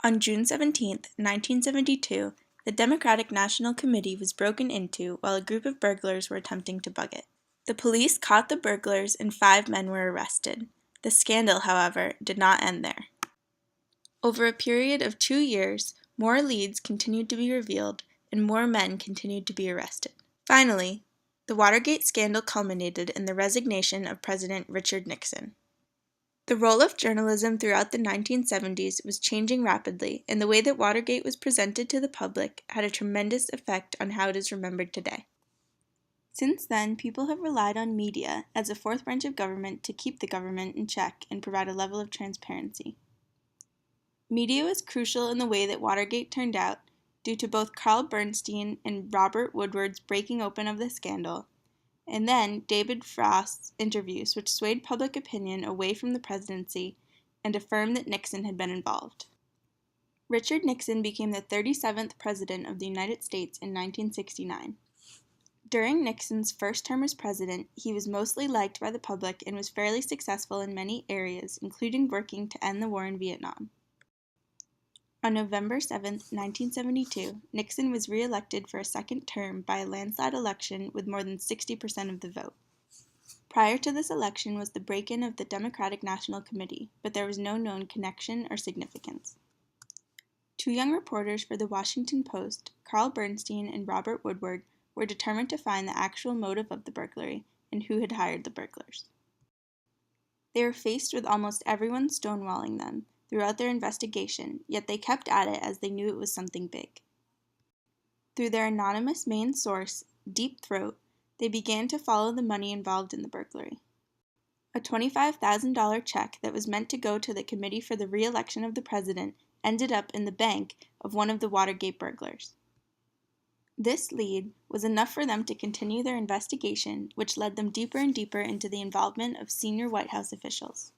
On June 17, 1972, the Democratic National Committee was broken into while a group of burglars were attempting to bug it. The police caught the burglars and 5 men were arrested. The scandal, however, did not end there. Over a period of 2 years, more leads continued to be revealed and more men continued to be arrested. Finally, the Watergate scandal culminated in the resignation of President Richard Nixon. The role of journalism throughout the 1970s was changing rapidly, and the way that Watergate was presented to the public had a tremendous effect on how it is remembered today. Since then, people have relied on media as a fourth branch of government to keep the government in check and provide a level of transparency. Media was crucial in the way that Watergate turned out, due to both Carl Bernstein and Robert Woodward's breaking open of the scandal, and then David Frost's interviews, which swayed public opinion away from the presidency and affirmed that Nixon had been involved. Richard Nixon became the 37th President of the United States in 1969. During Nixon's first term as president, he was mostly liked by the public and was fairly successful in many areas, including working to end the war in Vietnam. On November 7, 1972, Nixon was re-elected for a second term by a landslide election with more than 60% of the vote. Prior to this election was the break-in of the Democratic National Committee, but there was no known connection or significance. 2 young reporters for the Washington Post, Carl Bernstein and Robert Woodward, were determined to find the actual motive of the burglary and who had hired the burglars. They were faced with almost everyone stonewalling them throughout their investigation, yet they kept at it as they knew it was something big. Through their anonymous main source, Deep Throat, they began to follow the money involved in the burglary. A $25,000 check that was meant to go to the Committee for the Re-election of the President ended up in the bank of one of the Watergate burglars. This lead was enough for them to continue their investigation, which led them deeper and deeper into the involvement of senior White House officials.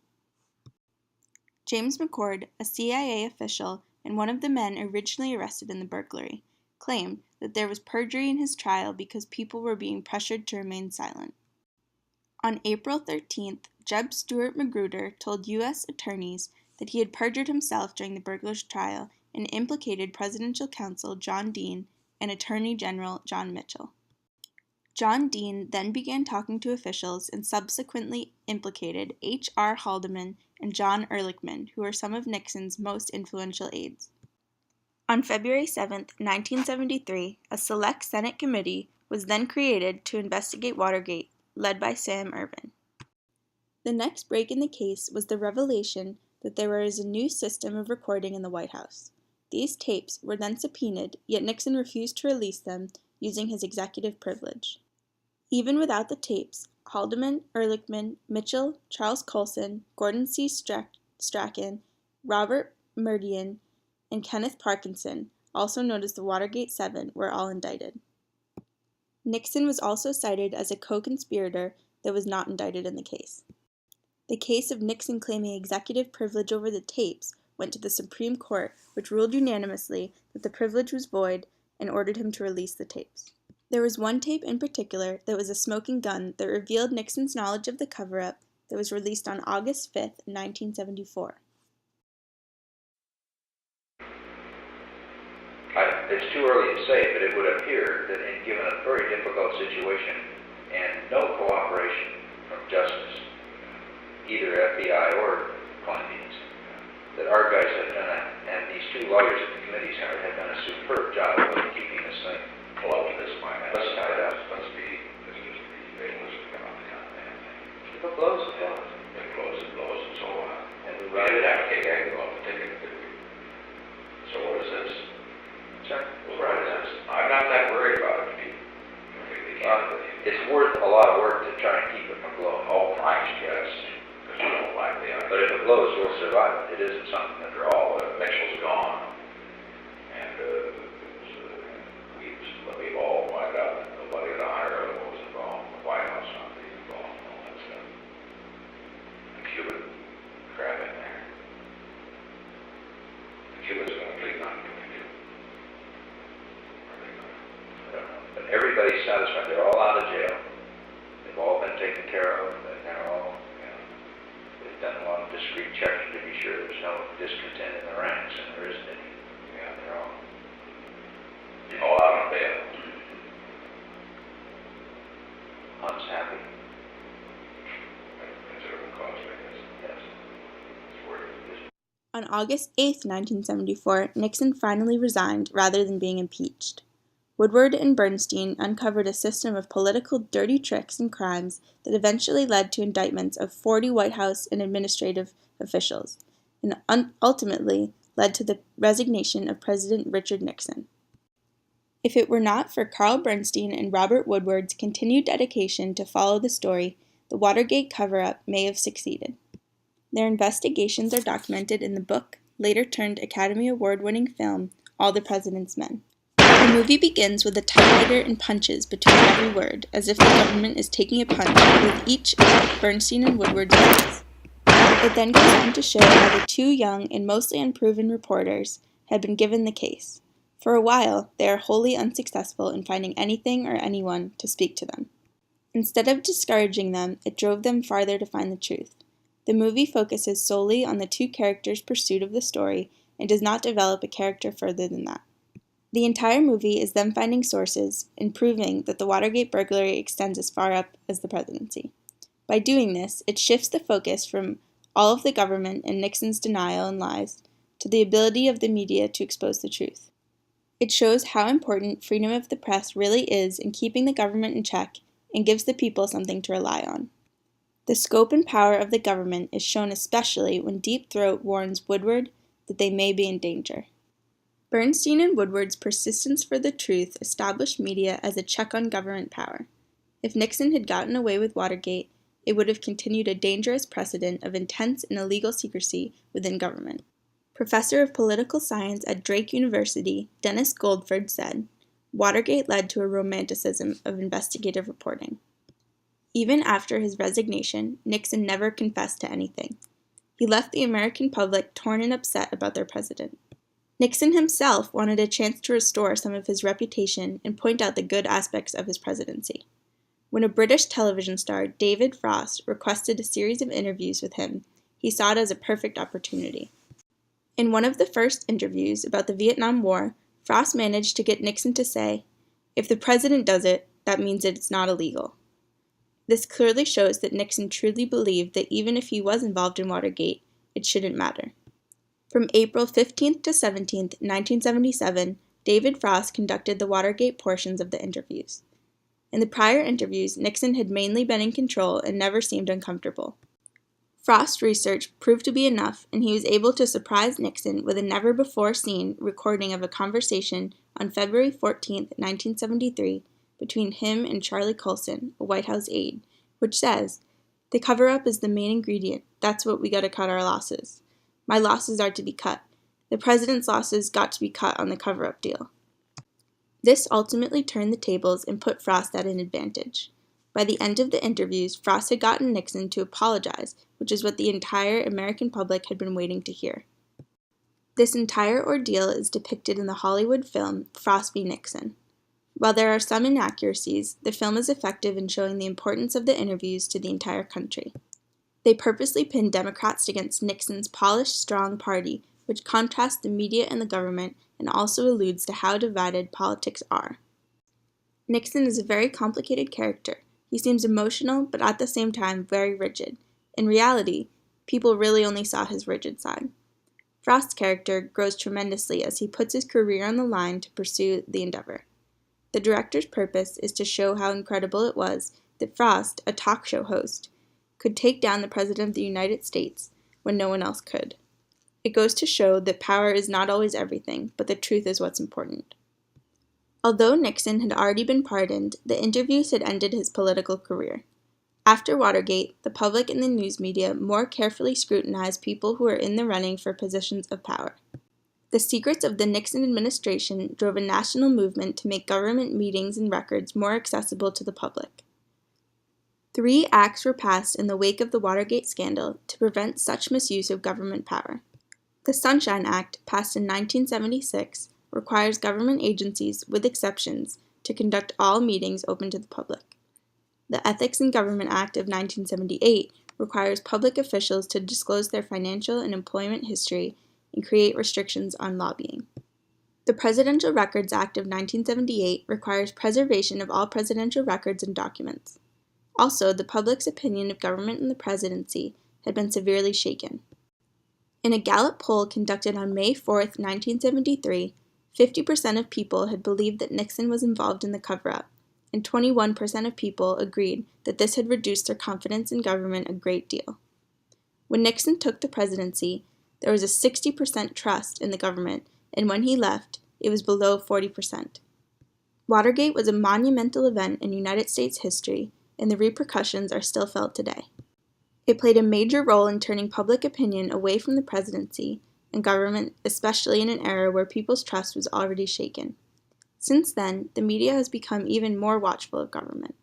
James McCord, a CIA official and one of the men originally arrested in the burglary, claimed that there was perjury in his trial because people were being pressured to remain silent. On April 13th, Jeb Stuart Magruder told U.S. attorneys that he had perjured himself during the burglar's trial and implicated presidential counsel John Dean and Attorney General John Mitchell. John Dean then began talking to officials and subsequently implicated H.R. Haldeman and John Ehrlichman, who were some of Nixon's most influential aides. On February 7, 1973, a select Senate committee was then created to investigate Watergate, led by Sam Ervin. The next break in the case was the revelation that there was a new system of recording in the White House. These tapes were then subpoenaed, yet Nixon refused to release them, using his executive privilege. Even without the tapes, Haldeman, Ehrlichman, Mitchell, Charles Colson, Gordon C. Strachan, Robert Murdian, and Kenneth Parkinson, also known as the Watergate Seven, were all indicted. Nixon was also cited as a co-conspirator that was not indicted in the case. The case of Nixon claiming executive privilege over the tapes went to the Supreme Court, which ruled unanimously that the privilege was void and ordered him to release the tapes. There was one tape in particular that was a smoking gun that revealed Nixon's knowledge of the cover-up that was released on August 5, 1974. It's too early to say, but it would appear that given a very difficult situation and no cooperation from justice, either FBI or Clintons, that our guys have done, and these 2 lawyers at the committees have done a superb job of keeping this thing. Well, this might have Let's tie it up. Let's be famous to come out the goddamn thing. If it blows, it blows. It blows and so on. And we We run didn't it have out. to take angle off the ticket, did we? So what is this? Sorry? What is this? I'm not that worried about it, to be completely candid with you. It's worth a lot of work to try and keep it from blowing. Oh, Christ, yes. Because we don't like the idea. But if it blows, we'll survive it. It isn't something that After all, Mitchell's gone. And we've all wiped out. Nobody at the higher level was involved. The White House not being involved and all that stuff. The Cuban crap in there. The Cubans going to plead not guilty. Are they going to? I don't know. But everybody's satisfied. They're all out of jail. They've all been taken care of. And they're all, they've done a lot of discreet checking to be sure there's no discontent in the ranks, and there isn't On August 8, 1974, Nixon finally resigned rather than being impeached. Woodward and Bernstein uncovered a system of political dirty tricks and crimes that eventually led to indictments of 40 White House and administrative officials, and ultimately led to the resignation of President Richard Nixon. If it were not for Carl Bernstein and Robert Woodward's continued dedication to follow the story, the Watergate cover-up may have succeeded. Their investigations are documented in the book, later turned Academy Award-winning film, All the President's Men. The movie begins with a typewriter and punches between every word, as if the government is taking a punch with each of Bernstein and Woodward's words. It then goes on to show how the two young and mostly unproven reporters had been given the case. For a while, they are wholly unsuccessful in finding anything or anyone to speak to them. Instead of discouraging them, it drove them farther to find the truth. The movie focuses solely on the two characters' pursuit of the story and does not develop a character further than that. The entire movie is them finding sources and proving that the Watergate burglary extends as far up as the presidency. By doing this, it shifts the focus from all of the government and Nixon's denial and lies to the ability of the media to expose the truth. It shows how important freedom of the press really is in keeping the government in check and gives the people something to rely on. The scope and power of the government is shown especially when Deep Throat warns Woodward that they may be in danger. Bernstein and Woodward's persistence for the truth established media as a check on government power. If Nixon had gotten away with Watergate, it would have continued a dangerous precedent of intense and illegal secrecy within government. Professor of Political Science at Drake University, Dennis Goldford said, "Watergate led to a romanticism of investigative reporting." Even after his resignation, Nixon never confessed to anything. He left the American public torn and upset about their president. Nixon himself wanted a chance to restore some of his reputation and point out the good aspects of his presidency. When a British television star, David Frost, requested a series of interviews with him, he saw it as a perfect opportunity. In one of the first interviews about the Vietnam War, Frost managed to get Nixon to say, "If the president does it, that means it's not illegal." This clearly shows that Nixon truly believed that even if he was involved in Watergate, it shouldn't matter. From April 15th to 17th, 1977, David Frost conducted the Watergate portions of the interviews. In the prior interviews, Nixon had mainly been in control and never seemed uncomfortable. Frost's research proved to be enough, and he was able to surprise Nixon with a never-before-seen recording of a conversation on February 14th, 1973, between him and Charlie Colson, a White House aide, which says, "The cover-up is the main ingredient. That's what we gotta cut our losses. My losses are to be cut. The president's losses got to be cut on the cover-up deal." This ultimately turned the tables and put Frost at an advantage. By the end of the interviews, Frost had gotten Nixon to apologize, which is what the entire American public had been waiting to hear. This entire ordeal is depicted in the Hollywood film Frost v. Nixon. While there are some inaccuracies, the film is effective in showing the importance of the interviews to the entire country. They purposely pin Democrats against Nixon's polished, strong party, which contrasts the media and the government and also alludes to how divided politics are. Nixon is a very complicated character. He seems emotional, but at the same time very rigid. In reality, people really only saw his rigid side. Frost's character grows tremendously as he puts his career on the line to pursue the endeavor. The director's purpose is to show how incredible it was that Frost, a talk show host, could take down the President of the United States when no one else could. It goes to show that power is not always everything, but the truth is what's important. Although Nixon had already been pardoned, the interviews had ended his political career. After Watergate, the public and the news media more carefully scrutinized people who were in the running for positions of power. The secrets of the Nixon administration drove a national movement to make government meetings and records more accessible to the public. 3 acts were passed in the wake of the Watergate scandal to prevent such misuse of government power. The Sunshine Act, passed in 1976, requires government agencies, with exceptions, to conduct all meetings open to the public. The Ethics in Government Act of 1978 requires public officials to disclose their financial and employment history and create restrictions on lobbying. The Presidential Records Act of 1978 requires preservation of all presidential records and documents. Also, the public's opinion of government and the presidency had been severely shaken. In a Gallup poll conducted on May 4, 1973, 50% of people had believed that Nixon was involved in the cover-up, and 21% of people agreed that this had reduced their confidence in government a great deal. When Nixon took the presidency, there was a 60% trust in the government, and when he left, it was below 40%. Watergate was a monumental event in United States history, and the repercussions are still felt today. It played a major role in turning public opinion away from the presidency and government, especially in an era where people's trust was already shaken. Since then, the media has become even more watchful of government.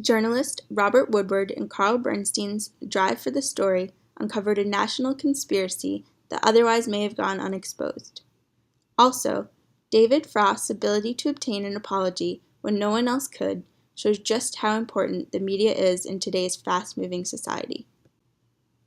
Journalist Robert Woodward and Carl Bernstein's Drive for the Story uncovered a national conspiracy that otherwise may have gone unexposed. Also, David Frost's ability to obtain an apology when no one else could shows just how important the media is in today's fast-moving society.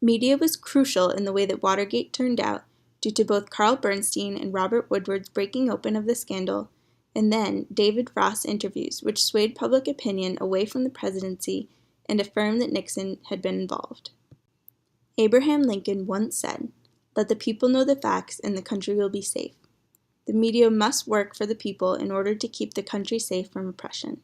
Media was crucial in the way that Watergate turned out due to both Carl Bernstein and Robert Woodward's breaking open of the scandal, and then David Frost's interviews, which swayed public opinion away from the presidency and affirmed that Nixon had been involved. Abraham Lincoln once said, "Let the people know the facts and the country will be safe." The media must work for the people in order to keep the country safe from oppression.